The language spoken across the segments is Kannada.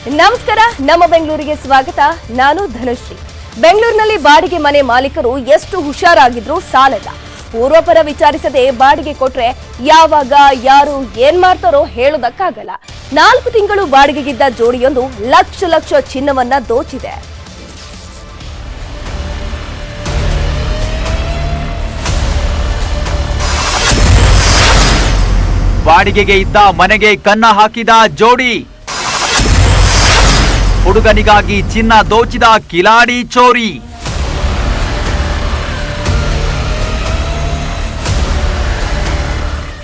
ನಮಸ್ಕಾರ, ನಮ್ಮ ಬೆಂಗಳೂರಿಗೆ ಸ್ವಾಗತ. ನಾನು ಧನುಶ್ರೀ. ಬೆಂಗಳೂರಿನಲ್ಲಿ ಬಾಡಿಗೆ ಮನೆ ಮಾಲೀಕರು ಎಷ್ಟು ಹುಷಾರಾಗಿದ್ರು ಸಾಲಲ್ಲ. ಪೂರ್ವಪರ ವಿಚಾರಿಸದೆ ಬಾಡಿಗೆ ಕೊಟ್ರೆ ಯಾವಾಗ ಯಾರು ಏನ್ ಮಾಡ್ತಾರೋ ಹೇಳೋದಕ್ಕಾಗಲ್ಲ. 4 ತಿಂಗಳು ಬಾಡಿಗೆಗಿದ್ದ ಜೋಡಿಯೊಂದು ಲಕ್ಷ ಚಿನ್ನವನ್ನ ದೋಚಿದೆ. ಬಾಡಿಗೆಗೆ ಇದ್ದ ಮನೆಗೆ ಕನ್ನ ಹಾಕಿದ ಜೋಡಿ, ಹುಡುಗನಿಗಾಗಿ ಚಿನ್ನ ದೋಚಿದ ಕಿಲಾಡಿ ಚೋರಿ.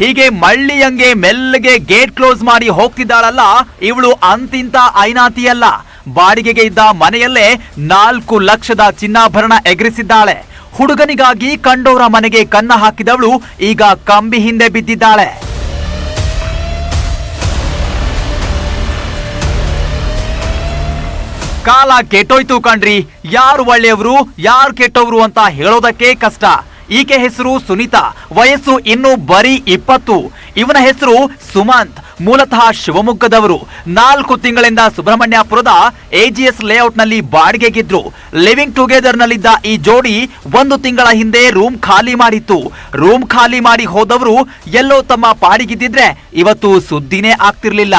ಹೀಗೆ ಮಳ್ಳಿಯಂಗೆ ಮೆಲ್ಲಗೆ ಗೇಟ್ ಕ್ಲೋಸ್ ಮಾಡಿ ಹೋಗ್ತಿದ್ದಾಳಲ್ಲ ಇವಳು ಅಂತಿಂತ ಐನಾತಿಯಲ್ಲ. ಬಾಡಿಗೆಗೆ ಇದ್ದ ಮನೆಯಲ್ಲೇ 4 ಲಕ್ಷದ ಚಿನ್ನಾಭರಣ ಎಗರಿಸಿದ್ದಾಳೆ. ಹುಡುಗನಿಗಾಗಿ ಕಂಡೋರ ಮನೆಗೆ ಕನ್ನ ಹಾಕಿದವಳು ಈಗ ಕಂಬಿ ಹಿಂದೆ ಬಿದ್ದಿದ್ದಾಳೆ. ಕಾಲ ಕೆಟ್ಟೋಯ್ತು ಕಣ್ರಿ. ಯಾರು ಒಳ್ಳೆಯವರು ಯಾರು ಕೆಟ್ಟವರು ಅಂತ ಹೇಳೋದಕ್ಕೆ ಕಷ್ಟ. ಈಕೆ ಹೆಸರು ಸುನೀತಾ, ವಯಸ್ಸು ಇನ್ನು ಬರೀ 20. ಇವನ ಹೆಸರು ಸುಮಂತ್, ಮೂಲತಃ ಶಿವಮೊಗ್ಗದವರು. 4 ತಿಂಗಳಿಂದ ಸುಬ್ರಹ್ಮಣ್ಯಪುರದ AGS ಲೇಔಟ್ನಲ್ಲಿ ಬಾಡಿಗೆಗಿದ್ರು. ಲಿವಿಂಗ್ ಟುಗೆದರ್ ನಲ್ಲಿದ್ದ ಈ ಜೋಡಿ 1 ತಿಂಗಳ ಹಿಂದೆ ರೂಮ್ ಖಾಲಿ ಮಾಡಿತ್ತು. ರೂಮ್ ಖಾಲಿ ಮಾಡಿ ಹೋದವರು ಎಲ್ಲೋ ತಮ್ಮ ಪಾಡಿಗಿದ್ದಿದ್ರೆ ಇವತ್ತು ಸುದ್ದಿನೇ ಆಗ್ತಿರ್ಲಿಲ್ಲ.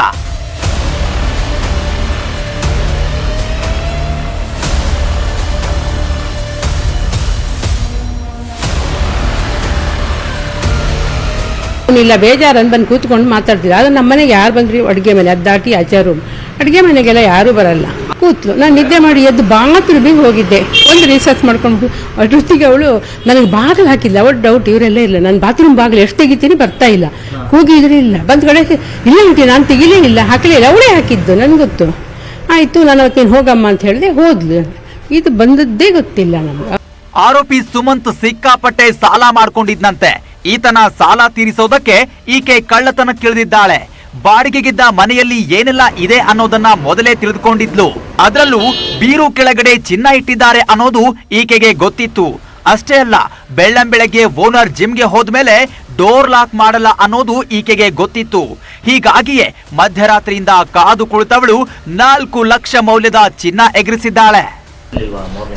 ಇಲ್ಲ ಬೇಜಾರು ಅಂತ ಬಂದು ಕೂತ್ಕೊಂಡು ಮಾತಾಡ್ತಿದ್ರು. ಅದು ನಮ್ಮ ಮನೆಗೆ ಯಾರು ಬಂದ್ರಿ ಅಡುಗೆ ಮನೆ ಅದ್ದಾಟಿ ಆಚೆ ರೂಮ್, ಅಡುಗೆ ಮನೆಗೆಲ್ಲ ಯಾರು ಬರಲ್ಲ. ಕೂತ್ಲು, ನಾನು ನಿದ್ದೆ ಮಾಡಿ ಎದ್ದು ಬಾತ್ರೂಮಿಗೆ ಹೋಗಿದ್ದೆ. ಒಂದು ರಿಸರ್ಚ್ ಮಾಡ್ಕೊಂಡು ಅಷ್ಟೊತ್ತಿಗೆ ಅವಳು ನನಗೆ ಬಾಗಿಲು ಹಾಕಿಲ್ಲ. ಅವಳು ಡೌಟ್ ಇವರೆಲ್ಲ ಇಲ್ಲ, ನಾನು ಬಾತ್ರೂಮ್ ಬಾಗಿಲು ಎಷ್ಟು ತೆಗಿತೀನಿ ಬರ್ತಾ ಇಲ್ಲ, ಕೂಗಿದ್ರೆ ಇಲ್ಲ, ಬಂದ ಕಡೆ ಇಲ್ಲ ಬಿಟ್ಟು ನಾನು ತೆಗಿಲೇ ಇಲ್ಲ, ಹಾಕಲೇ ಇಲ್ಲ, ಅವಳೇ ಹಾಕಿದ್ದು ನನಗೆ ಗೊತ್ತು. ಆಯಿತು, ನಾನು ಅವತ್ತೇನು ಹೋಗಮ್ಮ ಅಂತ ಹೇಳಿದೆ, ಹೋದ್ಲು. ಇದು ಬಂದದ್ದೇ ಗೊತ್ತಿಲ್ಲ ನಮ್ಗೆ. ಆರೋಪಿ ಸುಮಂತ್ ಸಿಕ್ಕಾಪಟ್ಟೆ ಸಾಲ ಮಾಡ್ಕೊಂಡಿದ್ನಂತೆ. ಈತನ ಸಾಲ ತೀರಿಸೋದಕ್ಕೆ ಈಕೆ ಕಳ್ಳತನಕ್ಕಿಳಿದಿದ್ದಾಳೆ. ಬಾಡಿಗೆಗಿದ್ದ ಮನೆಯಲ್ಲಿ ಏನೆಲ್ಲ ಇದೆ ಅನ್ನೋದನ್ನ ಮೊದಲೇ ತಿಳಿದುಕೊಂಡಿದ್ಲು. ಅದರಲ್ಲೂ ಬೀರು ಕೆಳಗಡೆ ಚಿನ್ನ ಇಟ್ಟಿದ್ದಾರೆ ಅನ್ನೋದು ಈಕೆಗೆ ಗೊತ್ತಿತ್ತು. ಅಷ್ಟೇ ಅಲ್ಲ, ಬೆಳ್ಳಂಬೆಳಗ್ಗೆ ಓನರ್ ಜಿಮ್ಗೆ ಹೋದ್ಮೇಲೆ ಡೋರ್ ಲಾಕ್ ಮಾಡಲ್ಲ ಅನ್ನೋದು ಈಕೆಗೆ ಗೊತ್ತಿತ್ತು. ಹೀಗಾಗಿಯೇ ಮಧ್ಯರಾತ್ರಿಯಿಂದ ಕಾದು ಕುಳಿತವಳು 4 ಲಕ್ಷ ಮೌಲ್ಯದ ಚಿನ್ನ ಎಗರಿಸಿದ್ದಾಳೆ.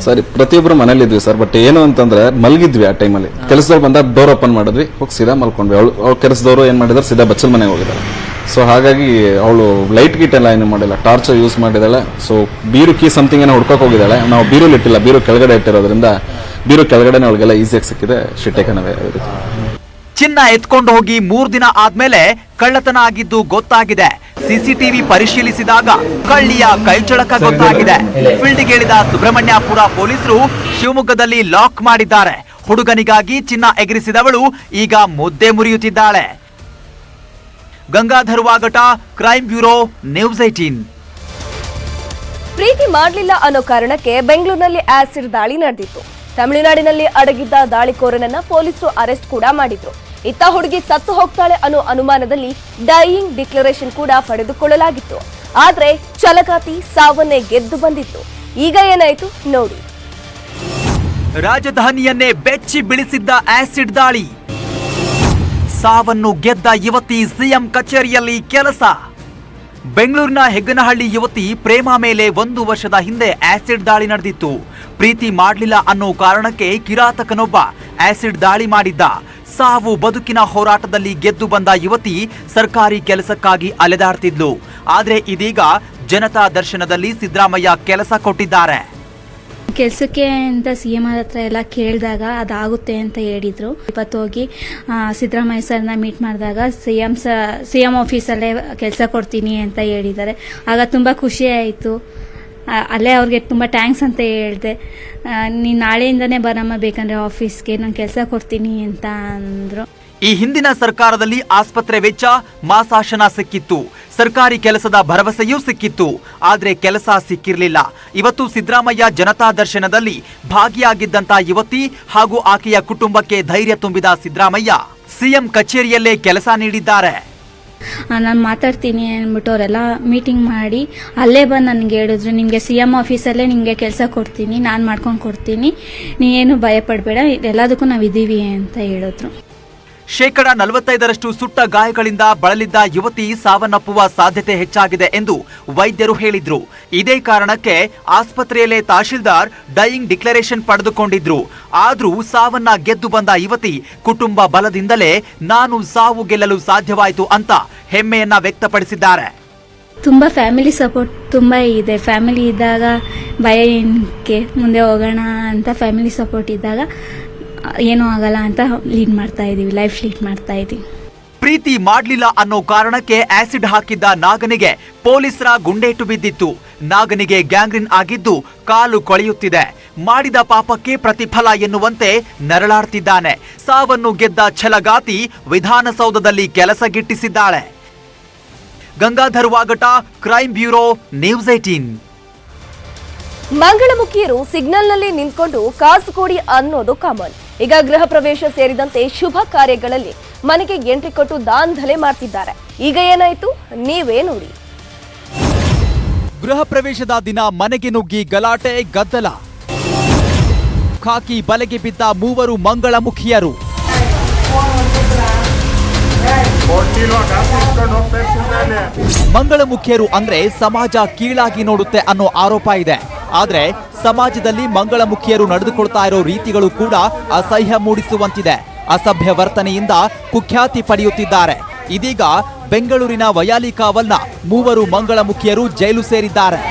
ಸರಿ, ಪ್ರತಿಯೊಬ್ಬರು ಮನೇಲಿ ಇದ್ವಿ ಸರ್. ಬಟ್ ಏನು ಅಂತಂದ್ರೆ ಮಲಗಿದ್ವಿ ಆ ಟೈಮಲ್ಲಿ. ಕೆಲಸದವ್ರು ಬಂದಾಗ ಡೋರ್ ಓಪನ್ ಮಾಡಿದ್ವಿ, ಹೋಗಿ ಸೀದಾ ಮಲ್ಕೊಂಡ್ವಿ. ಅವಳು ಕೆಲಸದವರು ಏನ್ ಮಾಡಿದಾರೆ, ಸೀದಾ ಬಚ್ಚಲ್ ಮನೆಗೆ ಹೋಗಿದ್ದಾರೆ. ಸೊ ಹಾಗಾಗಿ ಅವಳು ಲೈಟ್ ಗೀಟ್ ಎಲ್ಲ ಏನು ಮಾಡಿಲ್ಲ, ಟಾರ್ಚ್ ಯೂಸ್ ಮಾಡಿದಾಳೆ. ಸೊ ಬೀರು ಕೀ ಸಮಥಿಂಗ್ ಏನೋ ಹುಡ್ಕೋಕ್ ಹೋಗಿದ್ದಾಳೆ. ನಾವು ಬೀರು ಇಟ್ಟಿಲ್ಲ, ಬೀರು ಕೆಳಗಡೆ ಇಟ್ಟಿರೋದ್ರಿಂದ ಬೀರು ಕೆಳಗಡೆ ಅವಳಿಗೆಲ್ಲ ಈಸಿಯಾಗಿ ಸಿಕ್ಕಿದೆ. ಶಿಟ್ಟೆಕನವೇ ಚಿನ್ನ ಎತ್ಕೊಂಡು ಹೋಗಿ 3 ದಿನ ಆದ್ಮೇಲೆ ಕಳ್ಳತನ ಆಗಿದ್ದು ಗೊತ್ತಾಗಿದೆ. ಸಿಸಿಟಿವಿ ಪರಿಶೀಲಿಸಿದಾಗ ಕಳ್ಳಿಯ ಕೈಚಳಕ ಗೊತ್ತಾಗಿದೆ. ಫೀಲ್ಡ್ಗಿಳಿದ ಸುಬ್ರಹ್ಮಣ್ಯಪುರ ಪೊಲೀಸರು ಶಿವಮೊಗ್ಗದಲ್ಲಿ ಲಾಕ್ ಮಾಡಿದ್ದಾರೆ. ಹುಡುಗನಿಗಾಗಿ ಚಿನ್ನ ಎಗರಿಸಿದವಳು ಈಗ ಮುದ್ದೆ ಮುರಿಯುತ್ತಿದ್ದಾಳೆ. Gangadhar ವಾಗಟ, crime bureau, news 18. ಪ್ರೀತಿ ಮಾಡಲಿಲ್ಲ ಅನ್ನೋ ಕಾರಣಕ್ಕೆ ಬೆಂಗಳೂರಿನಲ್ಲಿ ಆಸಿಡ್ ದಾಳಿ ನಡೆದಿತ್ತು. ತಮಿಳುನಾಡಿನಲ್ಲಿ ಅಡಗಿದ್ದ ದಾಳಿಕೋರನನ್ನ ಪೊಲೀಸರು ಅರೆಸ್ಟ್ ಕೂಡ ಮಾಡಿದ್ರು. ಇತ್ತ ಹುಡುಗಿ ಸತ್ತು ಹೋಗ್ತಾಳೆ ಅನ್ನೋ ಅನುಮಾನದಲ್ಲಿ ಡೈಯಿಂಗ್ ಡಿಕ್ಲರೇಷನ್ ಕೂಡ ಪಡೆದುಕೊಳ್ಳಲಾಗಿತ್ತು. ಆದ್ರೆ ಛಲಗಾತಿ ಸಾವನ್ನೇ ಗೆದ್ದು ಬಂದಿತ್ತು. ಈಗ ಏನಾಯ್ತು ನೋಡಿ. ರಾಜಧಾನಿಯನ್ನೇ ಬೆಚ್ಚಿ ಬೀಳಿಸಿದ್ದ ಆಸಿಡ್ ದಾಳಿ, ಸಾವನ್ನು ಗೆದ್ದ ಯುವತಿ ಸಿಎಂ ಕಚೇರಿಯಲ್ಲಿ ಕೆಲಸ. ಬೆಂಗಳೂರಿನ ಹೆಗ್ಗನಹಳ್ಳಿ ಯುವತಿ ಪ್ರೇಮ ಮೇಲೆ 1 ವರ್ಷದ ಹಿಂದೆ ಆಸಿಡ್ ದಾಳಿ ನಡೆದಿತ್ತು. ಪ್ರೀತಿ ಮಾಡಲಿಲ್ಲ ಅನ್ನೋ ಕಾರಣಕ್ಕೆ ಕಿರಾತಕನೊಬ್ಬ ಆಸಿಡ್ ದಾಳಿ ಮಾಡಿದ್ದ. ಸಾವು ಬದುಕಿನ ಹೋರಾಟದಲ್ಲಿ ಗೆದ್ದು ಬಂದ ಯುವತಿ ಸರ್ಕಾರಿ ಕೆಲಸಕ್ಕಾಗಿ ಅಲೆದಾಡ್ತಿದ್ಲು. ಆದ್ರೆ ಇದೀಗ ಜನತಾ ದರ್ಶನದಲ್ಲಿ ಸಿದ್ದರಾಮಯ್ಯ ಕೆಲಸ ಕೊಟ್ಟಿದ್ದಾರೆ. ಕೆಲಸಕ್ಕೆ ಅಂತ CM ಹತ್ರ ಎಲ್ಲ ಕೇಳಿದಾಗ ಅದಾಗುತ್ತೆ ಅಂತ ಹೇಳಿದ್ರು. ಇವತ್ತು ಹೋಗಿ ಸಿದ್ದರಾಮಯ್ಯ ಸರ್ನ ಮೀಟ್ ಮಾಡಿದಾಗ CM ಆಫೀಸಲ್ಲೇ ಕೆಲಸ ಕೊಡ್ತೀನಿ ಅಂತ ಹೇಳಿದ್ದಾರೆ. ಆಗ ತುಂಬ ಖುಷಿ ಆಯಿತು. ಅಲ್ಲೇ ಅವ್ರಿಗೆ ತುಂಬ ಥ್ಯಾಂಕ್ಸ್ ಅಂತ ಹೇಳಿದೆ. ನೀನು ನಾಳೆಯಿಂದನೇ ಬರಮ್ಮ ಬೇಕಂದ್ರೆ ಆಫೀಸ್ಗೆ, ನಾನು ಕೆಲಸ ಕೊಡ್ತೀನಿ ಅಂತ ಅಂದರು. ಈ ಹಿಂದಿನ ಸರ್ಕಾರದಲ್ಲಿ ಆಸ್ಪತ್ರೆ ವೆಚ್ಚ, ಮಾಸಾಶನ ಸಿಕ್ಕಿತ್ತು. ಸರ್ಕಾರಿ ಕೆಲಸದ ಭರವಸೆಯೂ ಸಿಕ್ಕಿತ್ತು. ಆದ್ರೆ ಕೆಲಸ ಸಿಕ್ಕಿರಲಿಲ್ಲ. ಇವತ್ತು ಸಿದ್ದರಾಮಯ್ಯ ಜನತಾ ದರ್ಶನದಲ್ಲಿ ಭಾಗಿಯಾಗಿದ್ದಂತ ಯುವತಿ ಹಾಗೂ ಆಕೆಯ ಕುಟುಂಬಕ್ಕೆ ಧೈರ್ಯ ತುಂಬಿದ ಸಿದ್ದರಾಮಯ್ಯ ಸಿಎಂ ಕಚೇರಿಯಲ್ಲೇ ಕೆಲಸ ನೀಡಿದ್ದಾರೆ. ನಾನು ಮಾತಾಡ್ತೀನಿ ಅಂದ್ಬಿಟ್ಟು ಅವರೆಲ್ಲ ಮೀಟಿಂಗ್ ಮಾಡಿ ಅಲ್ಲೇ ಬಂದು ನನಗೆ ಹೇಳಿದ್ರು, ನಿಮಗೆ CM ಆಫೀಸಲ್ಲೇ ನಿಮಗೆ ಕೆಲಸ ಕೊಡ್ತೀನಿ, ನಾನು ಮಾಡ್ಕೊಂಡು ಕೊಡ್ತೀನಿ, ನೀನೇನು ಭಯ ಪಡಬೇಡ, ಎಲ್ಲದಕ್ಕೂ ನಾವು ಇದ್ದೀವಿ ಅಂತ ಹೇಳಿದ್ರು. 45% ಸುಟ್ಟ ಗಾಯಗಳಿಂದ ಬಳಲಿದ್ದ ಯುವತಿ ಸಾವನ್ನಪ್ಪುವ ಸಾಧ್ಯತೆ ಹೆಚ್ಚಾಗಿದೆ ಎಂದು ವೈದ್ಯರು ಹೇಳಿದ್ರು. ಇದೇ ಕಾರಣಕ್ಕೆ ಆಸ್ಪತ್ರೆಯಲ್ಲೇ ತಹಶೀಲ್ದಾರ್ ಡೈಯಿಂಗ್ ಡಿಕ್ಲರೇಷನ್ ಪಡೆದುಕೊಂಡಿದ್ರು. ಆದ್ರೂ ಸಾವನ್ನ ಗೆದ್ದು ಬಂದ ಯುವತಿ ಕುಟುಂಬ ಬಲದಿಂದಲೇ ನಾನು ಸಾವು ಗೆಲ್ಲಲು ಸಾಧ್ಯವಾಯಿತು ಅಂತ ಹೆಮ್ಮೆಯನ್ನ ವ್ಯಕ್ತಪಡಿಸಿದ್ದಾರೆ. ತುಂಬ ಫ್ಯಾಮಿಲಿ ಸಪೋರ್ಟ್ ತುಂಬ ಇದೆ. ಫ್ಯಾಮಿಲಿ ಇದ್ದಾಗ ಭಯ ಏನಕ್ಕೆ, ಮುಂದೆ ಹೋಗೋಣ ಅಂತ ಫ್ಯಾಮಿಲಿ ಸಪೋರ್ಟ್ ಇದ್ದಾಗ ಏನೂ ಆಗಲ್ಲ ಅಂತ ಲೈಫ್ ಲೀಡ್ ಮಾಡ್ತಾ ಇದ್ದೀವಿ. ಪ್ರೀತಿ ಮಾಡ್ಲಿಲ್ಲ ಅನ್ನೋ ಕಾರಣಕ್ಕೆ ಆಸಿಡ್ ಹಾಕಿದ್ದ ನಾಗನಿಗೆ ಪೊಲೀಸರ ಗುಂಡೇಟು ಬಿದ್ದಿತ್ತು. ನಾಗನಿಗೆ ಗ್ಯಾಂಗ್ರೀನ್ ಆಗಿದ್ದು ಕಾಲು ಕೊಳೆಯುತ್ತಿದೆ. ಮಾಡಿದ ಪಾಪಕ್ಕೆ ಪ್ರತಿಫಲ ಎನ್ನುವಂತೆ ನರಳಾಡ್ತಿದ್ದಾನೆ. ಸಾವನ್ನು ಗೆದ್ದ ಛಲಗಾತಿ ವಿಧಾನಸೌಧದಲ್ಲಿ ಕೆಲಸ ಗಿಟ್ಟಿಸಿದ್ದಾಳೆ. Gangadhar ವಾಗಟ, crime bureau, news 18. ಮಂಗಳಮುಖಿಯರು ಸಿಗ್ನಲ್ನಲ್ಲಿ ನಿಂತ್ಕೊಂಡು ಕಾಸು ಕೊಡಿ ಅನ್ನೋದು ಕಾಮನ್. ಈಗ ಗೃಹ ಪ್ರವೇಶ ಸೇರಿದಂತೆ ಶುಭ ಕಾರ್ಯಗಳಲ್ಲಿ ಮನೆಗೆ ಎಂಟ್ರಿ ಕೊಟ್ಟು ದಾಂಧಲೆ ಮಾಡ್ತಿದ್ದಾರೆ. ಈಗ ಏನಾಯ್ತು ನೀವೇ ನೋಡಿ. ಗೃಹ ಪ್ರವೇಶದ ದಿನ ಮನೆಗೆ ನುಗ್ಗಿ ಗಲಾಟೆ ಗದ್ದಲ. ಖಾಕಿ ಬಲೆಗೆ ಬಿದ್ದ 3 ಮಂಗಳಮುಖಿಯರು. ಮಂಗಳಮುಖಿಯರು ಅಂದ್ರೆ ಸಮಾಜ ಕೀಳಾಗಿ ನೋಡುತ್ತೆ ಅನ್ನೋ ಆರೋಪ ಇದೆ. ಆದ್ರೆ ಸಮಾಜದಲ್ಲಿ ಮಂಗಳಮುಖಿಯರು ನಡೆದುಕೊಳ್ತಾ ಇರೋ ರೀತಿಗಳು ಕೂಡ ಅಸಹ್ಯ ಮೂಡಿಸುವಂತಿದೆ. ಅಸಭ್ಯ ವರ್ತನೆಯಿಂದ ಕುಖ್ಯಾತಿ ಪಡೆಯುತ್ತಿದ್ದಾರೆ. ಇದೀಗ ಬೆಂಗಳೂರಿನ ವಯಾಲಿಕಾವಲ್ನ 3 ಮಂಗಳಮುಖಿಯರು ಜೈಲು ಸೇರಿದ್ದಾರೆ.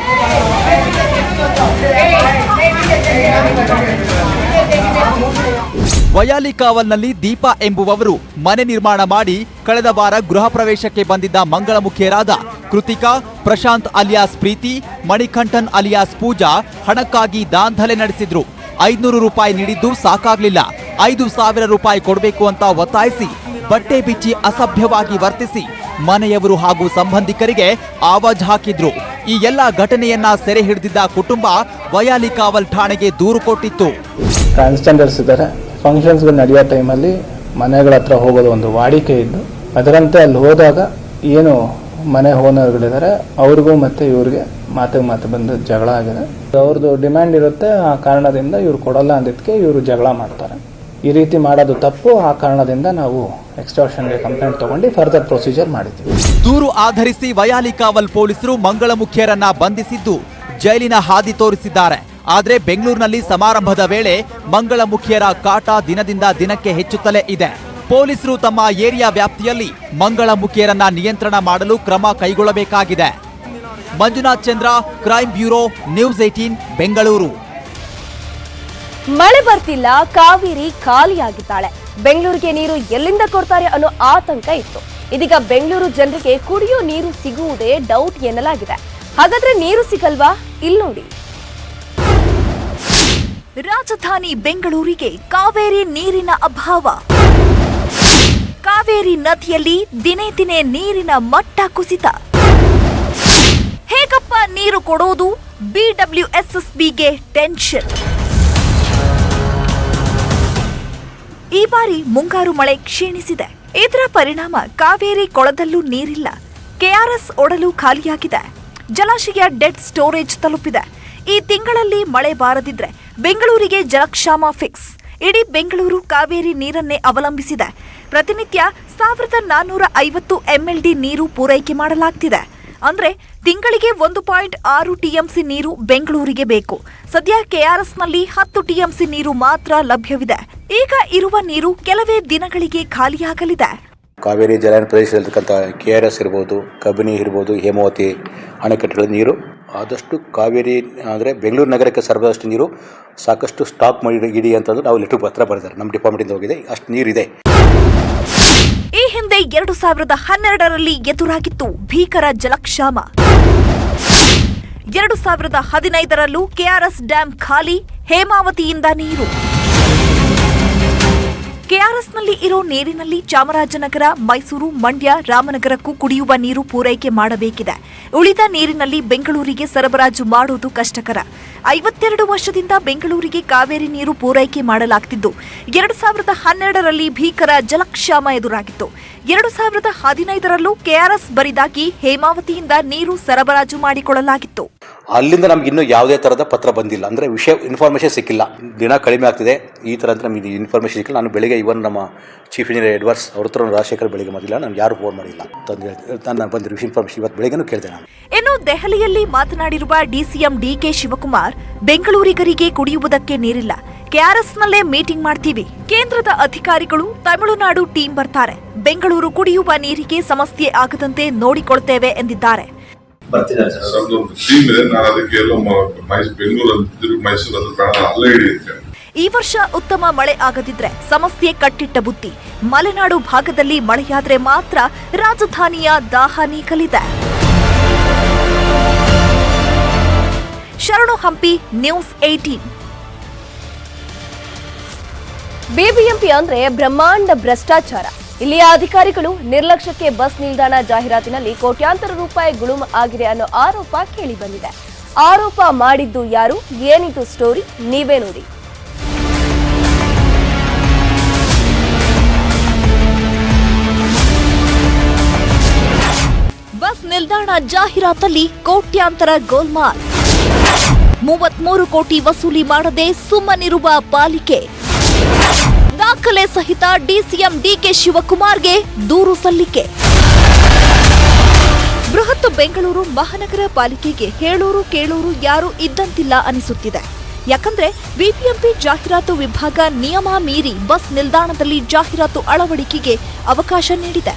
ವಯಾಲಿಕಾವಲ್ನಲ್ಲಿ ದೀಪಾ ಎಂಬುವವರು ಮನೆ ನಿರ್ಮಾಣ ಮಾಡಿ ಕಳೆದ ವಾರ ಗೃಹ ಪ್ರವೇಶಕ್ಕೆ ಬಂದಿದ್ದ ಮಂಗಳಮುಖಿಯರಾದ ಕೃತಿಕಾ, ಪ್ರಶಾಂತ್ ಅಲಿಯಾಸ್ ಪ್ರೀತಿ, ಮಣಿಕಂಠನ್ ಅಲಿಯಾಸ್ ಪೂಜಾ ಹಣಕ್ಕಾಗಿ ದಾಂಧಲೆ ನಡೆಸಿದ್ರು. 500 ರೂಪಾಯಿ ನೀಡಿದ್ದು ಸಾಕಾಗ್ಲಿಲ್ಲ. 5,000 ರೂಪಾಯಿ ಕೊಡಬೇಕು ಅಂತ ಒತ್ತಾಯಿಸಿ ಬಟ್ಟೆ ಬಿಚ್ಚಿ ಅಸಭ್ಯವಾಗಿ ವರ್ತಿಸಿ ಮನೆಯವರು ಹಾಗೂ ಸಂಬಂಧಿಕರಿಗೆ ಆವಾಜ್ ಹಾಕಿದ್ರು. ಈ ಎಲ್ಲ ಘಟನೆಯನ್ನ ಸೆರೆ ಹಿಡಿದಿದ್ದ ಕುಟುಂಬ ವಯಾಲಿಕಾವಲ್ ಠಾಣೆಗೆ ದೂರು ಕೊಟ್ಟಿತ್ತು. ಟ್ರಾನ್ಸ್ಜೆಂಡರ್ಸ್ ಇದ್ದಾರೆ. ಫಂಕ್ಷನ್ಸ್ಗಳು ನಡೆಯೋ ಟೈಮಲ್ಲಿ ಮನೆಗಳ ಹತ್ರ ಹೋಗೋದು ಒಂದು ವಾಡಿಕೆ ಇದ್ದು, ಅದರಂತೆ ಅಲ್ಲಿ ಹೋದಾಗ ಏನು ಮನೆ ಓನರ್ಗಳಿದ್ದಾರೆ ಅವ್ರಿಗೂ ಮತ್ತೆ ಇವ್ರಿಗೆ ಮಾತು ಬಂದು ಜಗಳ ಆಗಿದೆ. ಅವ್ರದ್ದು ಡಿಮ್ಯಾಂಡ್ ಇರುತ್ತೆ. ಆ ಕಾರಣದಿಂದ ಇವ್ರು ಕೊಡಲ್ಲ ಅಂದಿದ್ದಕ್ಕೆ ಇವರು ಜಗಳ ಮಾಡ್ತಾರೆ. ಈ ರೀತಿ ಮಾಡೋದು ತಪ್ಪು. ಆ ಕಾರಣದಿಂದ ನಾವು ಎಕ್ಸ್ಟಾರ್ಷನ್ಗೆ ಕಂಪ್ಲೇಂಟ್ ತಗೊಂಡು ಫರ್ದರ್ ಪ್ರೊಸೀಜರ್ ಮಾಡಿದ್ವಿ. ದೂರು ಆಧರಿಸಿ ವಯಾಲಿಕಾವಲ್ ಪೊಲೀಸರು ಮಂಗಳಮುಖಿಯರನ್ನ ಬಂಧಿಸಿದ್ದು ಜೈಲಿನ ಹಾದಿ ತೋರಿಸಿದ್ದಾರೆ. ಆದ್ರೆ ಬೆಂಗಳೂರಿನಲ್ಲಿ ಸಮಾರಂಭದ ವೇಳೆ ಮಂಗಳಮುಖಿಯರ ಕಾಟ ದಿನದಿಂದ ದಿನಕ್ಕೆ ಹೆಚ್ಚುತ್ತಲೇ ಇದೆ. ಪೊಲೀಸರು ತಮ್ಮ ಏರಿಯಾ ವ್ಯಾಪ್ತಿಯಲ್ಲಿ ಮಂಗಳಮುಖಿಯರನ್ನ ನಿಯಂತ್ರಣ ಮಾಡಲು ಕ್ರಮ ಕೈಗೊಳ್ಳಬೇಕಾಗಿದೆ. ಮಂಜುನಾಥ್ ಚಂದ್ರ, ಕ್ರೈಮ್ ಬ್ಯೂರೋ, ನ್ಯೂಸ್ 18, ಬೆಂಗಳೂರು. ಮಳೆ ಬರ್ತಿಲ್ಲ, ಕಾವೇರಿ ಖಾಲಿಯಾಗಿದ್ದಾಳೆ. ಬೆಂಗಳೂರಿಗೆ ನೀರು ಎಲ್ಲಿಂದ ಕೊಡ್ತಾರೆ ಅನ್ನೋ ಆತಂಕ ಇತ್ತು. ಇದೀಗ ಬೆಂಗಳೂರು ಜನರಿಗೆ ಕುಡಿಯೋ ನೀರು ಸಿಗುವುದೇ ಡೌಟ್ ಎನ್ನಲಾಗಿದೆ. ಹಾಗಾದ್ರೆ ನೀರು ಸಿಗಲ್ವಾ? ಇಲ್ಲಿ ನೋಡಿ. ರಾಜಧಾನಿ ಬೆಂಗಳೂರಿಗೆ ಕಾವೇರಿ ನೀರಿನ ಅಭಾವ. ಕಾವೇರಿ ನದಿಯಲ್ಲಿ ದಿನೇ ದಿನೇ ನೀರಿನ ಮಟ್ಟ ಕುಸಿತ. ಹೇಗಪ್ಪ ನೀರು ಕೊಡೋದು? BWSSBಗೆ ಟೆನ್ಷನ್. ಈ ಬಾರಿ ಮುಂಗಾರು ಮಳೆ ಕ್ಷೀಣಿಸಿದೆ. ಇದರ ಪರಿಣಾಮ ಕಾವೇರಿ ಕೊಳದಲ್ಲೂ ನೀರಿಲ್ಲ. ಕೆಆರ್ಎಸ್ ಒಡಲು ಖಾಲಿಯಾಗಿದೆ. ಜಲಾಶಯ ಡೆಡ್ ಸ್ಟೋರೇಜ್ ತಲುಪಿದೆ. ಈ ತಿಂಗಳಲ್ಲಿ ಮಳೆ ಬಾರದಿದ್ರೆ ಬೆಂಗಳೂರಿಗೆ ಜಲಕ್ಷಾಮ ಫಿಕ್ಸ್. ಇಡೀ ಬೆಂಗಳೂರು ಕಾವೇರಿ ನೀರನ್ನೇ ಅವಲಂಬಿಸಿದೆ. ಪ್ರತಿನಿತ್ಯ 1450 MLD ನೀರು ಪೂರೈಕೆ ಮಾಡಲಾಗ್ತಿದೆ. ಅಂದ್ರೆ ತಿಂಗಳಿಗೆ 1.6 TMC ನೀರು ಬೆಂಗಳೂರಿಗೆ ಬೇಕು. ಸದ್ಯ ಕೆಆರ್ಎಸ್ನಲ್ಲಿ 10 TMC ನೀರು ಮಾತ್ರ ಲಭ್ಯವಿದೆ. ಈಗ ಇರುವ ನೀರು ಕೆಲವೇ ದಿನಗಳಿಗೆ ಖಾಲಿಯಾಗಲಿದೆ. ಕಾವೇರಿ ಜಲಾನಯನ ಪ್ರದೇಶದಲ್ಲಿರ್ತಕ್ಕಂಥ KRS ಇರ್ಬೋದು, ಕಬಿನಿ ಇರ್ಬೋದು, ಹೇಮಾವತಿ ಅಣೆಕಟ್ಟೆಗಳ ನೀರು ಆದಷ್ಟು ಕಾವೇರಿ ಅಂದರೆ ಬೆಂಗಳೂರು ನಗರಕ್ಕೆ ಸರಬರಾಜು ನೀರು ಸಾಕಷ್ಟು ಸ್ಟಾಕ್ ಮಾಡಿ ಇಡಿ ಅಂತಂದು ನಾವು ಲೆಟರ್ ಪತ್ರ ಬರೆದಾರೆ. ನಮ್ಮ ಡಿಪಾರ್ಟ್ಮೆಂಟಿಂದ ಹೋಗಿದೆ. ಅಷ್ಟು ನೀರಿದೆ. ಈ ಹಿಂದೆ 2012ರಲ್ಲಿ ಎದುರಾಗಿತ್ತು ಭೀಕರ ಜಲಕ್ಷಾಮ. 2015ರಲ್ಲೂ ಕೆಆರ್ಎಸ್ ಡ್ಯಾಂ ಖಾಲಿ, ಹೇಮಾವತಿಯಿಂದ ನೀರು. ಕೆಆರ್ಎಸ್ನಲ್ಲಿ ಇರೋ ನೀರಿನಲ್ಲಿ ಚಾಮರಾಜನಗರ, ಮೈಸೂರು, ಮಂಡ್ಯ, ರಾಮನಗರಕ್ಕೂ ಕುಡಿಯುವ ನೀರು ಪೂರೈಕೆ ಮಾಡಬೇಕಿದೆ. ಉಳಿದ ನೀರಿನಲ್ಲಿ ಬೆಂಗಳೂರಿಗೆ ಸರಬರಾಜು ಮಾಡುವುದು ಕಷ್ಟಕರ. 52 ವರ್ಷದಿಂದ ಬೆಂಗಳೂರಿಗೆ ಕಾವೇರಿ ನೀರು ಪೂರೈಕೆ ಮಾಡಲಾಗ್ತಿದ್ದು 2012ರಲ್ಲಿ ಭೀಕರ ಜಲಕ್ಷಾಮ ಎದುರಾಗಿತ್ತು. 2015ರಲ್ಲೂ ಕೆಆರ್ಎಸ್ ಬರಿದಾಗಿ ಹೇಮಾವತಿಯಿಂದ ನೀರು ಸರಬರಾಜು ಮಾಡಿಕೊಳ್ಳಲಾಗಿತ್ತು. ಅಲ್ಲಿಂದ ನಮ್ಗೆ ಇನ್ನೂ ಯಾವುದೇ ಥರದ ಪತ್ರ ಬಂದಿಲ್ಲ, ಅಂದರೆ ವಿಷಯ ಇನ್ಫಾರ್ಮೇಷನ್ ಸಿಕ್ಕಿಲ್ಲ. ದಿನ ಕಡಿಮೆ ಆಗ್ತಿದೆ, ಈ ಥರ ಅಂತ ನಮಗೆ ಇನ್ಫಾರ್ಮೇಷನ್ ಸಿಕ್ಕಿಲ್ಲ. ನಾನು ಬೆಳಿಗ್ಗೆ ಇವನ್ ನಮ್ಮ ಚೀಫ್ ಇಂಜಿನಿಯರ್ ಎಡ್ವರ್ಡ್ಸ್ ಅವ್ರ ಹತ್ರ ರಾಜಶೇಖರ್ ಬೆಳಿಗ್ಗೆ ಮಾಡಿಲ್ಲ, ನನಗೆ ಯಾರು ಫೋನ್ ಮಾಡಿಲ್ಲ ನಾನು ಬಂದಿರೋ ಇನ್ಫಾರ್ಮೇಷನ್ ಇವತ್ತು ಬೆಳಿಗ್ಗೆನೂ ಕೇಳಿದೆ ನಾನು. ಇನ್ನು ದೆಹಲಿಯಲ್ಲಿ ಮಾತನಾಡಿರುವ ಡಿಸಿಎಂ ಡಿಕೆ ಶಿವಕುಮಾರ್, ಬೆಂಗಳೂರಿಗರಿಗೆ ಕುಡಿಯುವುದಕ್ಕೆ ನೀರಿಲ್ಲ, ಕೆಆರ್ಎಸ್ನಲ್ಲೇ ಮೀಟಿಂಗ್ ಮಾಡ್ತೀವಿ. ಕೇಂದ್ರದ ಅಧಿಕಾರಿಗಳು ತಮಿಳುನಾಡು ಟೀಮ್ ಬರ್ತಾರೆ, ಬೆಂಗಳೂರು ಕುಡಿಯುವ ನೀರಿಗೆ ಸಮಸ್ಯೆ ಆಗದಂತೆ ನೋಡಿಕೊಳ್ತೇವೆ ಎಂದಿದ್ದಾರೆ. ಈ ವರ್ಷ ಉತ್ತಮ ಮಳೆ ಆಗದಿದ್ರೆ ಸಮಸ್ಯೆ ಕಟ್ಟಿಟ್ಟ ಬುತ್ತಿ. ಮಲೆನಾಡು ಭಾಗದಲ್ಲಿ ಮಳೆಯಾದ್ರೆ ಮಾತ್ರ ರಾಜಧಾನಿಯ ದಾಹ ನೀಗಲಿದೆ. ಶರಣು ಹಂಪಿ, ನ್ಯೂಸ್ 18. ಬಿಬಿಎಂಪಿ ಅಂದ್ರೆ ಬ್ರಹ್ಮಾಂಡ ಭ್ರಷ್ಟಾಚಾರ. ಇಲ್ಲಿಯ ಅಧಿಕಾರಿಗಳು ನಿರ್ಲಕ್ಷ್ಯಕ್ಕೆ ಬಸ್ ನಿಲ್ದಾಣ ಜಾಹೀರಾತಿನಲ್ಲಿ ಕೋಟ್ಯಾಂತರ ರೂಪಾಯಿ ಗುಳುಂ ಆಗಿದೆ ಅನ್ನೋ ಆರೋಪ ಕೇಳಿ ಬಂದಿದೆ. ಆರೋಪ ಮಾಡಿದ್ದು ಯಾರು, ಏನಿದು ಸ್ಟೋರಿ, ನೀವೇ ನೋಡಿ. ಬಸ್ ನಿಲ್ದಾಣ ಜಾಹೀರಾತಲ್ಲಿ ಕೋಟ್ಯಾಂತರ ಗೋಲ್ಮಾಲ್. 33 ಕೋಟಿ ವಸೂಲಿ ಮಾಡದೆ ಸುಮ್ಮನಿರುವ ಪಾಲಿಕೆ. ದಾಖಲೆ ಸಹಿತ ಡಿಸಿಎಂ ಡಿಕೆ ಶಿವಕುಮಾರ್ಗೆ ದೂರು ಸಲ್ಲಿಕೆ. ಬೃಹತ್ ಬೆಂಗಳೂರು ಮಹಾನಗರ ಪಾಲಿಕೆಗೆ ಹೇಳೂರು ಕೇಳೂರು ಯಾರು ಇದ್ದಂತಿಲ್ಲ ಅನಿಸುತ್ತಿದೆ. ಯಾಕಂದ್ರೆ ಬಿಬಿಎಂಪಿ ಜಾಹೀರಾತು ವಿಭಾಗ ನಿಯಮ ಮೀರಿ ಬಸ್ ನಿಲ್ದಾಣದಲ್ಲಿ ಜಾಹೀರಾತು ಅಳವಡಿಕೆಗೆ ಅವಕಾಶ ನೀಡಿದೆ.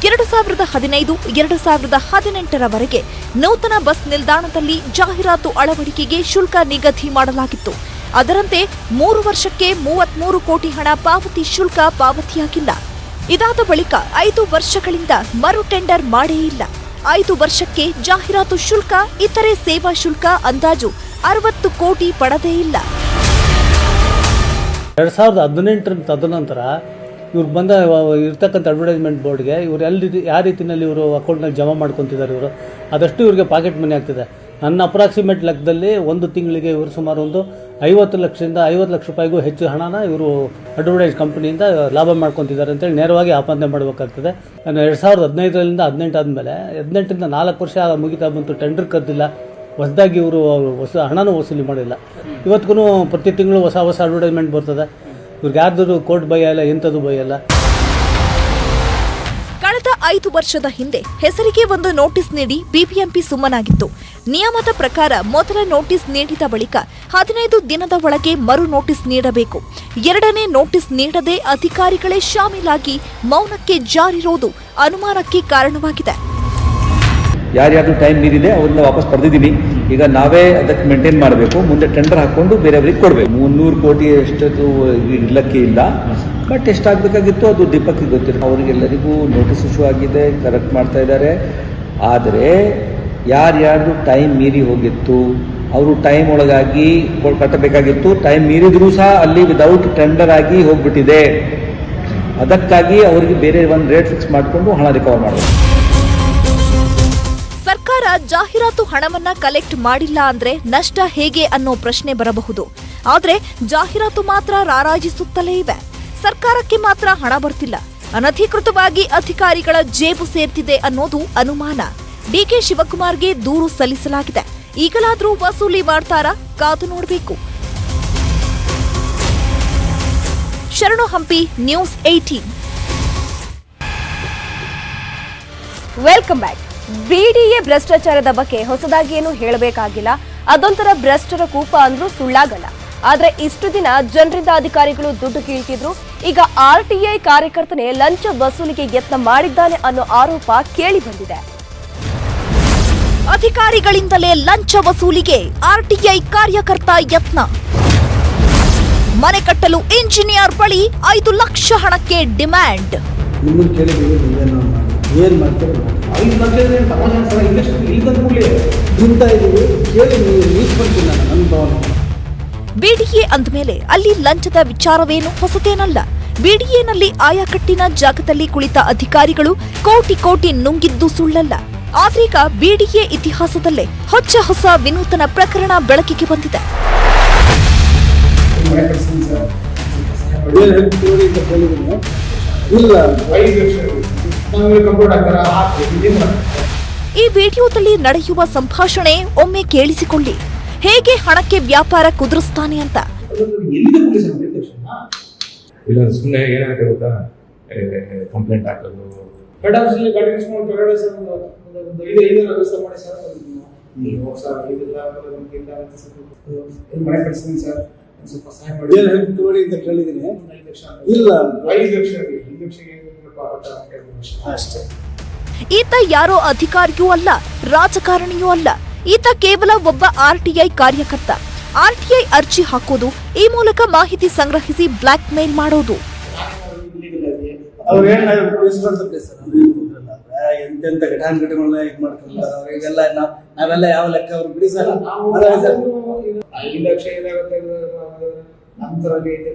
2015-2018ರವರೆಗೆ ನೂತನ ಬಸ್ ನಿಲ್ದಾಣದಲ್ಲಿ ಜಾಹೀರಾತು ಅಳವಡಿಕೆಗೆ ಶುಲ್ಕ ನಿಗದಿ ಮಾಡಲಾಗಿತ್ತು. ಅದರಂತೆ 3 ವರ್ಷಕ್ಕೆ 33 ಕೋಟಿ ಹಣ ಪಾವತಿ ಶುಲ್ಕ ಪಾವತಿಯಾಗಿಲ್ಲ. ಇದಾದ ಬಳಿಕ 5 ವರ್ಷಗಳಿಂದ ಮರು ಟೆಂಡರ್ ಮಾಡೇ ಇಲ್ಲ. 5 ವರ್ಷಕ್ಕೆ ಜಾಹೀರಾತು ಶುಲ್ಕ, ಇತರೆ ಸೇವಾ ಶುಲ್ಕ ಅಂದಾಜು 60 ಕೋಟಿ ಪಡೆದೇ ಇಲ್ಲ. 2018 ತದನಂತರ ಇವ್ರು ಬಂದ ಇರ್ತಕ್ಕಂಥ ಅಡ್ವರ್ಟೈಸ್ಮೆಂಟ್ ಬೋರ್ಡ್ಗೆ ಇವ್ರು ಯಾವ ರೀತಿಯಲ್ಲಿ ಇವರು ಅಕೌಂಟ್ನಲ್ಲಿ ಜಮಾ ಮಾಡ್ಕೊತಿದ್ದಾರೆ, ಇವರು ಅದಷ್ಟು ಇವ್ರಿಗೆ ಪಾಕೆಟ್ ಮನಿ ಆಗ್ತಿದೆ. ನನ್ನ ಅಪ್ರಾಕ್ಸಿಮೇಟ್ ಲೆಕ್ಕದಲ್ಲಿ ಒಂದು ತಿಂಗಳಿಗೆ ಇವರು ಸುಮಾರು ಒಂದು 50 ಲಕ್ಷದಿಂದ 50 ಲಕ್ಷ ರೂಪಾಯಿಗೂ ಹೆಚ್ಚು ಹಣನ ಇವರು ಅಡ್ವರ್ಟೈಸ್ ಕಂಪನಿಯಿಂದ ಲಾಭ ಮಾಡ್ಕೊತಿದ್ದಾರೆ ಅಂತೇಳಿ ನೇರವಾಗಿ ಆಪಾದನೆ ಮಾಡಬೇಕಾಗ್ತದೆ. 2015ರಿಂದ 18 ಆದಮೇಲೆ 18ರಿಂದ 4 ವರ್ಷ ಮುಗಿತಾ ಬಂತು, ಟೆಂಡರ್ ಕರೆದಿಲ್ಲ, ಹೊಸದಾಗಿ ಇವರು ಹಣನೂ ವಸೂಲಿ ಮಾಡಿಲ್ಲ. ಇವತ್ತಿಗೂ ಪ್ರತಿ ತಿಂಗಳು ಹೊಸ ಅಡ್ವರ್ಟೈಸ್ಮೆಂಟ್ ಬರ್ತದೆ. ಇವ್ರಿಗೆ ಯಾರ್ದು ಕೋರ್ಟ್ ಭಯ ಇಲ್ಲ, ಎಂಥದ್ದು ಭಯ ಇಲ್ಲ. ಕಳೆದ 5 ವರ್ಷದ ಹಿಂದೆ ಹೆಸರಿಗೆ ಒಂದು ನೋಟಿಸ್ ನೀಡಿ ಬಿಬಿಎಂಪಿ ಸುಮ್ಮನಾಗಿತ್ತು. ನಿಯಮದ ಪ್ರಕಾರ ಮೊದಲ ನೋಟಿಸ್ ನೀಡಿದ ಬಳಿಕ 15 ದಿನದ ಒಳಗೆ ಮರು ನೋಟಿಸ್ ನೀಡಬೇಕು. 2ನೇ ನೋಟಿಸ್ ನೀಡದೆ ಅಧಿಕಾರಿಗಳೇ ಶಾಮೀಲಾಗಿ ಮೌನಕ್ಕೆ ಜಾರಿರೋದು ಅನುಮಾನಕ್ಕೆ ಕಾರಣವಾಗಿದೆ. ಯಾರ್ಯಾರು ಟೈಮ್ ಮೀರಿದೆ ಅವ್ರನ್ನ ವಾಪಸ್ ಪಡೆದಿದ್ದೀನಿ. ಈಗ ನಾವೇ ಅದಕ್ಕೆ ಮೇಂಟೈನ್ ಮಾಡಬೇಕು, ಮುಂದೆ ಟೆಂಡರ್ ಹಾಕೊಂಡು ಬೇರೆಯವ್ರಿಗೆ ಕೊಡಬೇಕು. 300 ಕೋಟಿ ಎಷ್ಟೊತ್ತು ಇರ್ಲಕ್ಕೆ ಇಲ್ಲ, ಬಟ್ ಎಷ್ಟಾಗಬೇಕಾಗಿತ್ತು ಅದು ದೀಪಕ್ಗೆ ಗೊತ್ತಿಲ್ಲ. ಅವರಿಗೆಲ್ಲರಿಗೂ ನೋಟಿಸ್ ಇಶ್ಯೂ ಆಗಿದೆ, ಕರೆಕ್ಟ್ ಮಾಡ್ತಾ ಇದ್ದಾರೆ. ಆದರೆ ಯಾರ್ಯಾರು ಟೈಮ್ ಮೀರಿ ಹೋಗಿತ್ತು ಅವರು ಟೈಮ್ ಒಳಗಾಗಿ ಕಟ್ಟಬೇಕಾಗಿತ್ತು. ಟೈಮ್ ಮೀರಿದ್ರೂ ಸಹ ಅಲ್ಲಿ ವಿದೌಟ್ ಟೆಂಡರ್ ಆಗಿ ಹೋಗ್ಬಿಟ್ಟಿದೆ. ಅದಕ್ಕಾಗಿ ಅವರಿಗೆ ಬೇರೆ ಒಂದು ರೇಟ್ ಫಿಕ್ಸ್ ಮಾಡಿಕೊಂಡು ಹಣ ರಿಕವರ್ ಮಾಡಬೇಕು. ಸರ್ಕಾರ ಜಾಹೀರಾತು ಹಣವನ್ನ ಕಲೆಕ್ಟ್ ಮಾಡಿಲ್ಲ ಅಂದ್ರೆ ನಷ್ಟ ಹೇಗೆ ಅನ್ನೋ ಪ್ರಶ್ನೆ ಬರಬಹುದು. ಆದ್ರೆ ಜಾಹೀರಾತು ಮಾತ್ರ ರಾರಾಜಿಸುತ್ತಲೇ ಇವೆ. ಸರ್ಕಾರಕ್ಕೆ ಮಾತ್ರ ಹಣ ಬರ್ತಿಲ್ಲ, ಅನಧಿಕೃತವಾಗಿ ಅಧಿಕಾರಿಗಳ ಜೇಬು ಸೇರ್ತಿದೆ ಅನ್ನೋದು ಅನುಮಾನ. ಡಿಕೆ ಶಿವಕುಮಾರ್ಗೆ ದೂರು ಸಲ್ಲಿಸಲಾಗಿದೆ. ಈಗಲಾದ್ರೂ ವಸೂಲಿ ಮಾಡ್ತಾರಾ? ಕಾದು ನೋಡಬೇಕು. ಶರಣು Hampi, news 18. Welcome back. BDA ಭ್ರಷ್ಟಾಚಾರದ ಬಗ್ಗೆ ಹೊಸದಾಗಿ ಏನು ಹೇಳಬೇಕಾಗಿಲ್ಲ. ಅದೊಂಥರ ಭ್ರಷ್ಟರ ಕೂಪ ಅಂದ್ರೂ ಸುಳ್ಳಾಗಲ್ಲ. ಆದ್ರೆ ಇಷ್ಟು ದಿನ ಜನರಿಂದ ಅಧಿಕಾರಿಗಳು ದುಡ್ಡು ಕೀಳ್ತಿದ್ರು. ಈಗ ಆರ್ಟಿಐ ಕಾರ್ಯಕರ್ತನೇ ಲಂಚ ವಸೂಲಿಗೆ ಯತ್ನ ಮಾಡಿದ್ದಾನೆ ಅನ್ನೋ ಆರೋಪ ಕೇಳಿ ಬಂದಿದೆ. ಅಧಿಕಾರಿಗಳಿಂದಲೇ ಲಂಚ ವಸೂಲಿಗೆ ಆರ್ಟಿಐ ಕಾರ್ಯಕರ್ತ ಯತ್ನ. ಮನೆ ಕಟ್ಟಲು ಇಂಜಿನಿಯರ್ ಬಳಿ 5 ಲಕ್ಷ ಹಣಕ್ಕೆ ಡಿಮ್ಯಾಂಡ್. ಬಿಡಿಎ ಅಂದಮೇಲೆ ಅಲ್ಲಿ ಲಂಚದ ವಿಚಾರವೇನು ಹೊಸತೇನಲ್ಲ. ಬಿಡಿಎನಲ್ಲಿ ಆಯಾ ಕಟ್ಟಿನ ಜಾಗದಲ್ಲಿ ಕುಳಿತ ಅಧಿಕಾರಿಗಳು ಕೋಟಿ ಕೋಟಿ ನುಂಗಿದ್ದು ಸುಳ್ಳಲ್ಲ. ಆದ್ರೀಗ ಬಿಡಿಎ ಇತಿಹಾಸದಲ್ಲೇ ಹೊಸ ವಿನೂತನ ಪ್ರಕರಣ ಬೆಳಕಿಗೆ ಬಂದಿದೆ. ಈ ವಿಡಿಯೋದಲ್ಲಿ ನಡೆಯುವ ಸಂಭಾಷಣೆ ಒಮ್ಮೆ ಕೇಳಿಸಿಕೊಳ್ಳಿ. ಹೇಗೆ ಹಣಕ್ಕೆ ವ್ಯಾಪಾರ ಕುದುರಿಸ್ತಾನೆ ಅಂತ. ಇಲ್ಲ ಸುಮ್ಮನೆ ಏನಾಗುತ್ತೆ ಗೊತ್ತಾ, ಕಂಪ್ಲೇಂಟ್ ಹಾಕೋದು ಹೆಡ್ ಆಫೀಸಲ್ಲಿ ಗಾಡಿ ಇಸ್ಕೊಂಡು ಕೆಳಗಡೆ ಸರ್ ಒಂದು 5 ವ್ಯವಸ್ಥೆ ಮಾಡಿ ಸರ್ ಸರ್ 5 ಮನೆ ಕಳಿಸ್ತೀನಿ ಸರ್, ಸ್ವಲ್ಪ ಸಹಾಯ ಮಾಡಿ ಹೆಲ್ಪ್ ತಗೊಳ್ಳಿ ಅಂತ ಕೇಳಿದ್ದೀನಿ. 5 ಲಕ್ಷ ಇಲ್ಲ 5 ಲಕ್ಷ ಅಷ್ಟೇ. ಈತ ಯಾರೋ ಅಧಿಕಾರಿಯೂ ಅಲ್ಲ, ರಾಜಕಾರಣಿಯೂ ಅಲ್ಲ. ಈತ ಕೇವಲ ಒಬ್ಬ RTI ಕಾರ್ಯಕರ್ತ. RTI ಅರ್ಜಿ ಹಾಕೋದು, ಈ ಮೂಲಕ ಮಾಹಿತಿ ಸಂಗ್ರಹಿಸಿ ಬ್ಲಾಕ್ ಮೇಲ್ ಮಾಡೋದು. ಎಂತೆಂತ ಘಟನೆಗಳನ್ನ ಇದು ಮಾಡ್ಕೊಂಡ್ರೆ ಈಗೆಲ್ಲ ನಾವೆಲ್ಲ ಯಾವ ಲೆಕ್ಕ ಅವ್ರು ಬಿಡಿ ಸರ್. 5 ಲಕ್ಷ ಏನಾಗುತ್ತೆ ನಂತರನೇ ಇದೆ.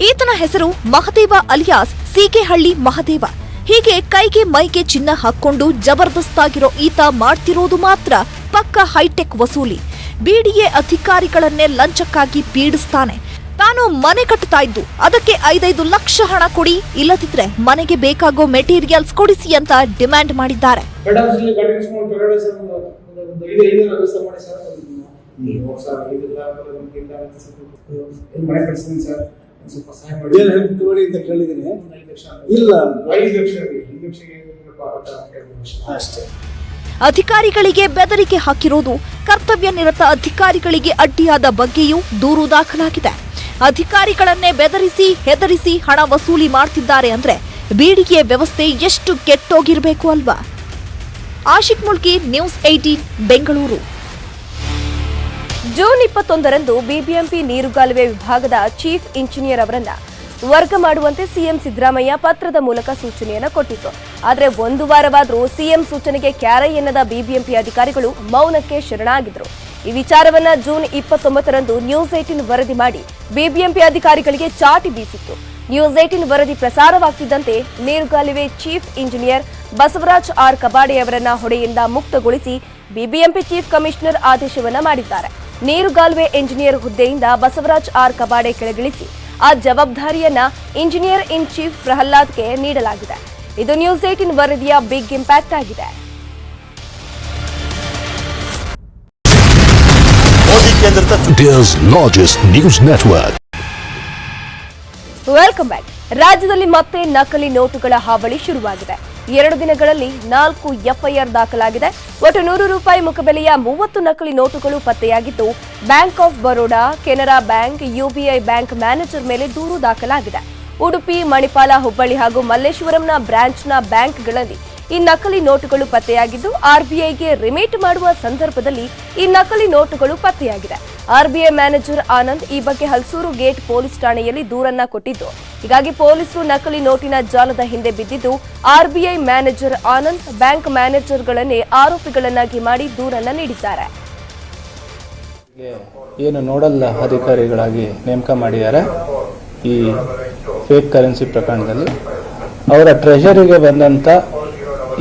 ಈತನ ಹೆಸರು ಮಹದೇವ ಅಲಿಯಾಸ್ ಸೀಗೆಹಳ್ಳಿ ಮಹದೇವ. ಹೀಗೆ ಕೈಗೆ ಮೈಗೆ ಚಿನ್ನ ಹಾಕೊಂಡು ಜಬರ್ದಸ್ತಾಗಿರೋ ಈತ ಮಾಡ್ತಿರೋದು ಮಾತ್ರ ಪಕ್ಕ ಹೈಟೆಕ್ ವಸೂಲಿ. BDA ಅಧಿಕಾರಿಗಳನ್ನೇ ಲಂಚಕ್ಕಾಗಿ ಪೀಡಿಸ್ತಾನೆ. ತಾನು ಮನೆ ಕಟ್ಟುತ್ತಾ ಇದ್ದು ಅದಕ್ಕೆ 5 ಲಕ್ಷ ಹಣ ಕೊಡಿ, ಇಲ್ಲದಿದ್ರೆ ಮನೆಗೆ ಬೇಕಾಗೋ ಮೆಟೀರಿಯಲ್ಸ್ ಕೊಡಿಸಿ ಅಂತ ಡಿಮ್ಯಾಂಡ್ ಮಾಡಿದ್ದಾರೆ. ಮನೆ ಕಳಿಸ್ತೀನಿ ಸರ್, ಸ್ವಲ್ಪ ಸಹಾಯ ಮಾಡಿ ಹೆಲ್ಪ್ ತಗೊಳ್ಳಿ ಅಂತ ಕೇಳಿದ್ದೀನಿ. 5 ಲಕ್ಷ ಇಲ್ಲ 5 ಲಕ್ಷ ಅಷ್ಟೇ. ಅಧಿಕಾರಿಗಳಿಗೆ ಬೆದರಿಕೆ ಹಾಕಿರೋದು, ಕರ್ತವ್ಯ ನಿರತ ಅಧಿಕಾರಿಗಳಿಗೆ ಅಡ್ಡಿಯಾದ ಬಗ್ಗೆಯೂ ದೂರು ದಾಖಲಾಗಿದೆ. ಅಧಿಕಾರಿಗಳನ್ನೇ ಬೆದರಿಸಿ ಹೆದರಿಸಿ ಹಣ ವಸೂಲಿ ಮಾಡ್ತಿದ್ದಾರೆ ಅಂದ್ರೆ BDA ವ್ಯವಸ್ಥೆ ಎಷ್ಟು ಕೆಟ್ಟೋಗಿರ್ಬೇಕು ಅಲ್ವಾ. ಆಶಿಕ್ ಮುಲ್ಕಿ, ನ್ಯೂಸ್ 18 ಬೆಂಗಳೂರು. ಜೂನ್ 21ರಂದು BBMP ನೀರುಗಾಲುವೆ ವಿಭಾಗದ ಚೀಫ್ ಇಂಜಿನಿಯರ್ ಅವರನ್ನ ವರ್ಗ ಮಾಡುವಂತೆ ಸಿಎಂ ಸಿದ್ದರಾಮಯ್ಯ ಪತ್ರದ ಮೂಲಕ ಸೂಚನೆಯನ್ನ ಕೊಟ್ಟಿತ್ತು. ಆದರೆ 1 ವಾರವಾದರೂ ಸಿಎಂ ಸೂಚನೆಗೆ ಕ್ಯಾರೈ ಎನ್ನದ BBMP ಅಧಿಕಾರಿಗಳು ಮೌನಕ್ಕೆ ಶರಣಾಗಿದ್ರು. ಈ ವಿಚಾರವನ್ನ ಜೂನ್ 29ರಂದು ನ್ಯೂಸ್ 18 ವರದಿ ಮಾಡಿ BBMP ಅಧಿಕಾರಿಗಳಿಗೆ ಚಾಟಿ ಬೀಸಿತ್ತು. ನ್ಯೂಸ್ 18 ವರದಿ ಪ್ರಸಾರವಾಗ್ತಿದ್ದಂತೆ ನೀರುಗಾಲುವೆ chief engineer Basavaraj R Kabade ಅವರನ್ನ ಹೊಣೆಯಿಂದ ಮುಕ್ತಗೊಳಿಸಿ BBMP ಚೀಫ್ ಕಮಿಷನರ್ ಆದೇಶವನ್ನ ಮಾಡಿದ್ದಾರೆ. ನೀರುಗಾಲುವೆ ಇಂಜಿನಿಯರ್ ಹುದ್ದೆಯಿಂದ ಬಸವರಾಜ್ ಆರ್ ಕಬಾಡೆ ಕೆಳಗಿಳಿಸಿ ಆ ಜವಾಬ್ದಾರಿಯನ್ನ ಇಂಜಿನಿಯರ್ ಇನ್ ಚೀಫ್ ಪ್ರಹ್ಲಾದ್ಗೆ ನೀಡಲಾಗಿದೆ. ಇದು ನ್ಯೂಸ್ 18 ವರದಿಯ ಬಿಗ್ ಇಂಪ್ಯಾಕ್ಟ್ ಆಗಿದೆ. Welcome back. ರಾಜ್ಯದಲ್ಲಿ ಮತ್ತೆ ನಕಲಿ ನೋಟುಗಳ ಹಾವಳಿ ಶುರುವಾಗಿದೆ. 2 ದಿನಗಳಲ್ಲಿ 4 FIR ದಾಖಲಾಗಿದೆ. ಒಟ್ಟು ₹100 ಮುಖಬೆಲೆಯ 30 ನಕಲಿ ನೋಟುಗಳು ಪತ್ತೆಯಾಗಿದ್ದು, bank of Baroda, Canara bank, UBI bank manager ಮೇಲೆ ದೂರು ದಾಖಲಾಗಿದೆ. ಉಡುಪಿ, ಮಣಿಪಾಲ, ಹುಬ್ಬಳ್ಳಿ ಹಾಗೂ ಮಲ್ಲೇಶ್ವರಂನ ಬ್ರಾಂಚ್ನ ಬ್ಯಾಂಕ್ಗಳಲ್ಲಿ ಈ ನಕಲಿ ನೋಟುಗಳು ಪತ್ತೆಯಾಗಿದ್ದು, RBIಗೆ ರಿಮಿಟ್ ಮಾಡುವ ಸಂದರ್ಭದಲ್ಲಿ ಈ ನಕಲಿ ನೋಟುಗಳು ಪತ್ತೆಯಾಗಿದೆ. RBI ಮ್ಯಾನೇಜರ್ ಆನಂದ್ ಈ ಬಗ್ಗೆ ಹಲ್ಸೂರು ಗೇಟ್ ಪೊಲೀಸ್ ಠಾಣೆಯಲ್ಲಿ ದೂರನ್ನ ಕೊಟ್ಟಿದ್ದು, ಹೀಗಾಗಿ ಪೊಲೀಸರು ನಕಲಿ ನೋಟಿನ ಜಾಲದ ಹಿಂದೆ ಬಿದ್ದಿದ್ದು, RBI ಮ್ಯಾನೇಜರ್ ಆನಂದ್ ಬ್ಯಾಂಕ್ ಮ್ಯಾನೇಜರ್ಗಳನ್ನೇ ಆರೋಪಿಗಳನ್ನಾಗಿ ಮಾಡಿ ದೂರನ್ನ ನೀಡಿದ್ದಾರೆ. ಏನು ನೋಡಲ್ ಅಧಿಕಾರಿಗಳಾಗಿ ನೇಮಕ ಮಾಡಿದ್ದಾರೆ. ಈ ಫೇಕ್ ಕರೆನ್ಸಿ ಪ್ರಕರಣದಲ್ಲಿ ಅವರ ಟ್ರೆಷರಿಗೆ ಬಂದಂಥ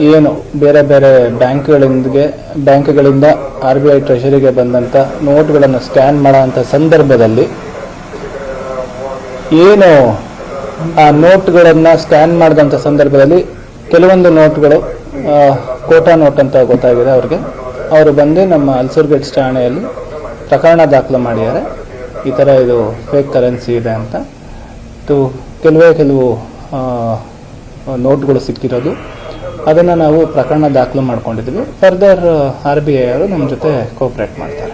ಏನು ಬೇರೆ ಬೇರೆ ಬ್ಯಾಂಕ್ಗಳಿಂದ RBI ಟ್ರೆಷರಿಗೆ ಬಂದಂಥ ನೋಟ್ಗಳನ್ನು ಸ್ಕ್ಯಾನ್ ಮಾಡೋಂಥ ಸಂದರ್ಭದಲ್ಲಿ ಏನು ಆ ನೋಟ್ಗಳನ್ನು ಸ್ಕ್ಯಾನ್ ಮಾಡಿದಂಥ ಸಂದರ್ಭದಲ್ಲಿ ಕೆಲವೊಂದು ನೋಟ್ಗಳು ಕೋಟಾ ನೋಟ್ ಅಂತ ಗೊತ್ತಾಗಿದೆ ಅವ್ರಿಗೆ. ಅವರು ಬಂದು ನಮ್ಮ ಹಲ್ಸೂರು ಗೇಟ್ ಠಾಣೆಯಲ್ಲಿ ಪ್ರಕರಣ ದಾಖಲು ಮಾಡಿದ್ದಾರೆ. ಈ ಥರ ಇದು ಫೇಕ್ ಕರೆನ್ಸಿ ಇದೆ ಅಂತ. ಕೆಲವು ನೋಟ್ಗಳು ಸಿಕ್ಕಿರೋದು, ಅದನ್ನು ನಾವು ಪ್ರಕರಣ ದಾಖಲು ಮಾಡ್ಕೊಂಡಿದ್ವಿ. ಫರ್ದರ್ RBI ಅವರು ನಮ್ಮ ಜೊತೆ ಕೋಆಪರೇಟ್ ಮಾಡ್ತಾರೆ.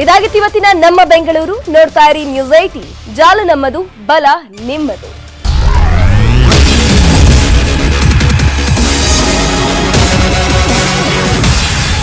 ಇದಾಗಿತ್ತು ಇವತ್ತಿನ ನಮ್ಮ ಬೆಂಗಳೂರು. ನೋಡ್ತಾ ಇರಿ ನ್ಯೂಸ್ 18, ಜಾಲ ನಮ್ಮದು, ಬಲ ನಿಮ್ಮದು.